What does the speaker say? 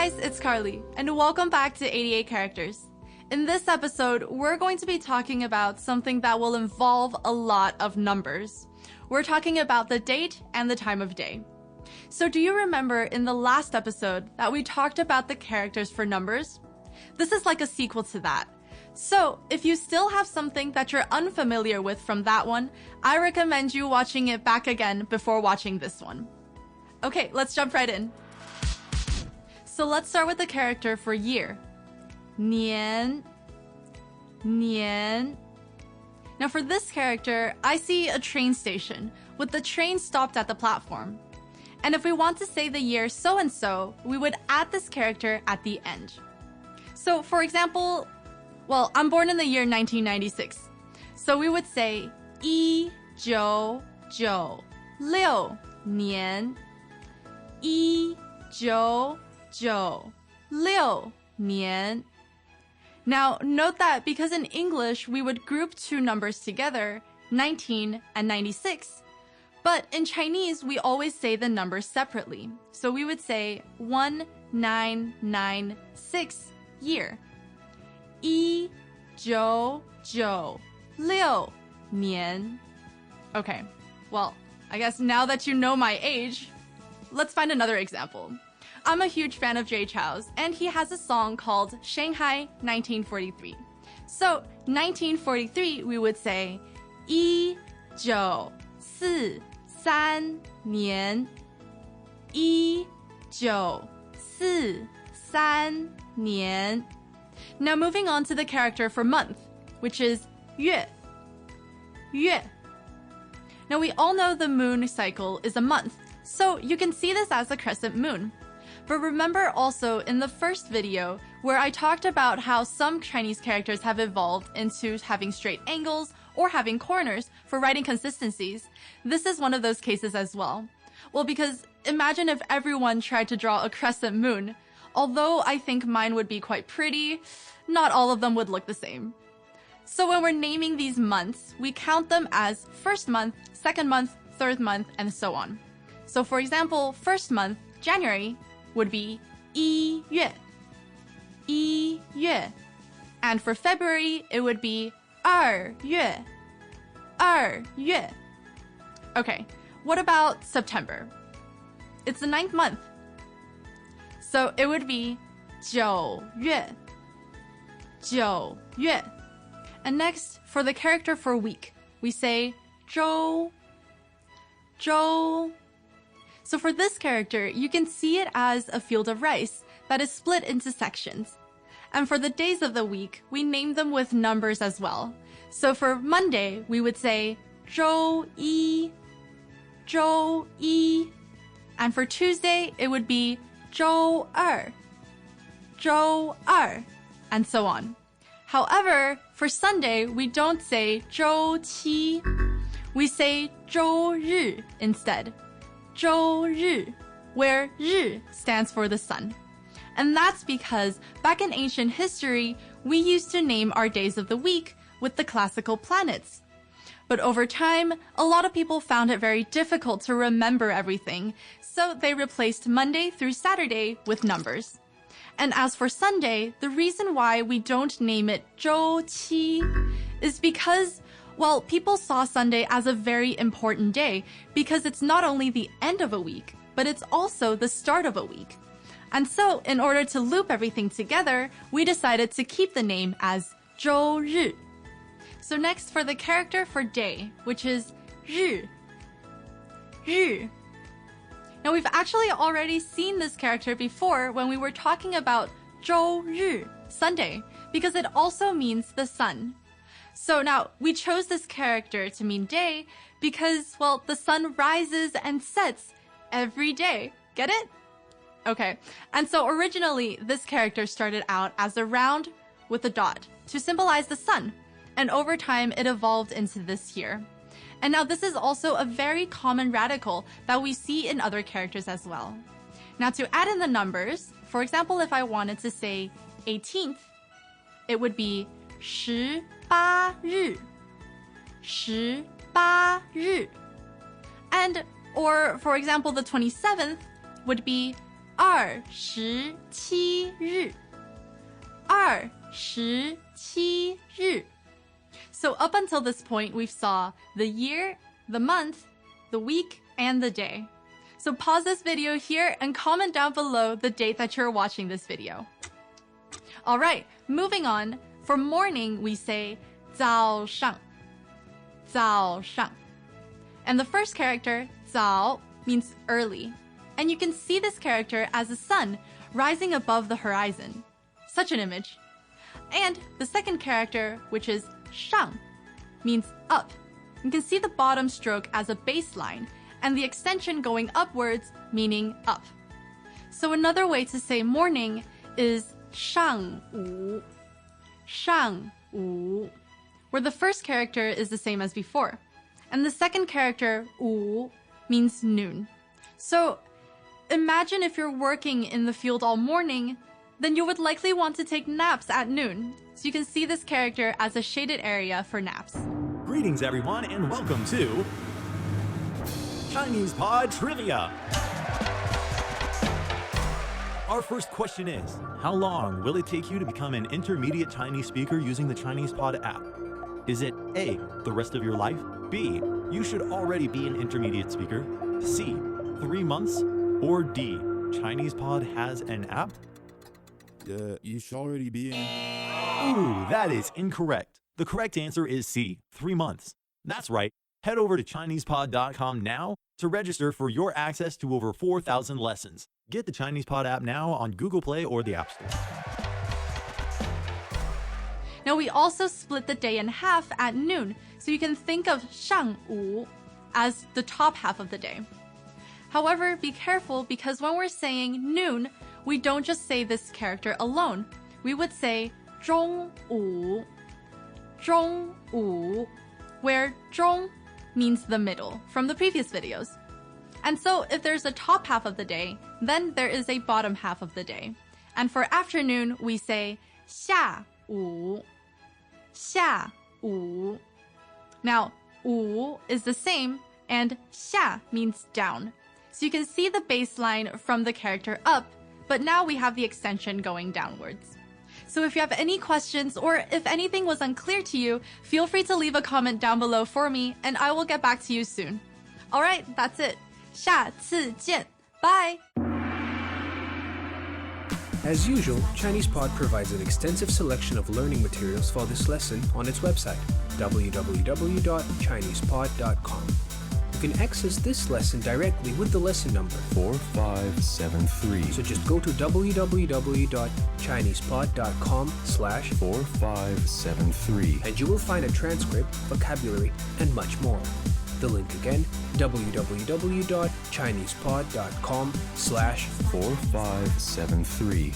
guys, it's Carly, and welcome back to 88 Characters. In this episode, we're going to be talking about something that will involve a lot of numbers. We're talking about the date and the time of day. So do you remember in the last episode that we talked about the characters for numbers? This is like a sequel to that. So if you still have something that you're unfamiliar with from that one, I recommend you watching it back again before watching this one. Okay, let's jump right in. So let's start with the character for year. 年 年. Now for this character, I see a train station with the train stopped at the platform. And if we want to say the year so-and-so, we would add this character at the end. So for example, well, I'm born in the year 1996. So we would say 1996年 1996年. Now, note that because in English, we would group two numbers together, 19 and 96. But in Chinese, we always say the numbers separately. So we would say 1996 year. 1996年. Okay, well, I guess now that you know my age, let's find another example. I'm a huge fan of Jay Chou's, and he has a song called Shanghai 1943. So 1943, we would say 1943年 1943年. Now moving on to the character for month, which is 月 月. Now we all know the moon cycle is a month, so you can see this as a crescent moon. But remember also in the first video where I talked about how some Chinese characters have evolved into having straight angles or having corners for writing consistencies. This is one of those cases as well. Well, because imagine if everyone tried to draw a crescent moon. Although I think mine would be quite pretty, not all of them would look the same. So when we're naming these months, we count them as first month, second month, third month, and so on. So for example, first month, January, would be 1月 1月. And for February, it would be 2月 2月. Okay, what about September? It's the 9th month. So it would be 9月 9月. And next, for the character for week, we say 周 周. So for this character, you can see it as a field of rice that is split into sections. And for the days of the week, we name them with numbers as well. So for Monday, we would say 周一 周一. And for Tuesday, it would be 周二 周二, and so on. However, for Sunday, we don't say 周七. We say 周日 instead. 周日, where 日 stands for the sun. And that's because back in ancient history, we used to name our days of the week with the classical planets. But over time, a lot of people found it very difficult to remember everything, so they replaced Monday through Saturday with numbers. And as for Sunday, the reason why we don't name it 周七 is because, well, people saw Sunday as a very important day because it's not only the end of a week, but it's also the start of a week. And so, in order to loop everything together, we decided to keep the name as 周日. So next for the character for day, which is 日 日. Now we've actually already seen this character before when we were talking about 周日, Sunday, because it also means the sun. So now, we chose this character to mean day because, well, the sun rises and sets every day. Get it? Okay, and so originally, this character started out as a round with a dot to symbolize the sun, and over time, it evolved into this here. And now this is also a very common radical that we see in other characters as well. Now to add in the numbers, for example, if I wanted to say 18th, it would be 18日 18日. And, or for example, the 27th would be 27日 27日 So up until this point, we've saw the year, the month, the week, and the day. So pause this video here and comment down below the date that you're watching this video. All right, moving on. For morning, we say 早上 早上 And the first character, 早, means early. And you can see this character as a sun rising above the horizon. Such an image. And the second character, which is 上, means up. You can see the bottom stroke as a baseline, and the extension going upwards, meaning up. So another way to say morning is 上午 上午 where the first character is the same as before. And the second character, 午, means noon. So imagine if you're working in the field all morning, then you would likely want to take naps at noon. So you can see this character as a shaded area for naps. Greetings everyone and welcome to Chinese Pod Trivia. Our first question is, how long will it take you to become an intermediate Chinese speaker using the Chinese Pod app? Is it A, the rest of your life? B, you should already be an intermediate speaker? C, 3 months? Or D, Chinese Pod has an app? You should already be in. Ooh, that is incorrect. The correct answer is C, 3 months. That's right. Head over to ChinesePod.com now to register for your access to over 4,000 lessons. Get the Chinese Pod app now on Google Play or the App Store. Now we also split the day in half at noon, so you can think of 上午 as the top half of the day. However, be careful because when we're saying noon, we don't just say this character alone. We would say 中午 中午 where 中 means the middle from the previous videos. And so if there's a top half of the day, then there is a bottom half of the day. And for afternoon, we say 下午 下午 Now, 午 is the same, and 下 means down. So you can see the baseline from the character up, but now we have the extension going downwards. So if you have any questions or if anything was unclear to you, feel free to leave a comment down below for me, and I will get back to you soon. All right, that's it. 下次见. Bye! As usual, ChinesePod provides an extensive selection of learning materials for this lesson on its website, www.chinesepod.com. You can access this lesson directly with the lesson number 4573. So just go to www.chinesepod.com/4573 and you will find a transcript, vocabulary, and much more. The link again, www.chinesepod.com/4573.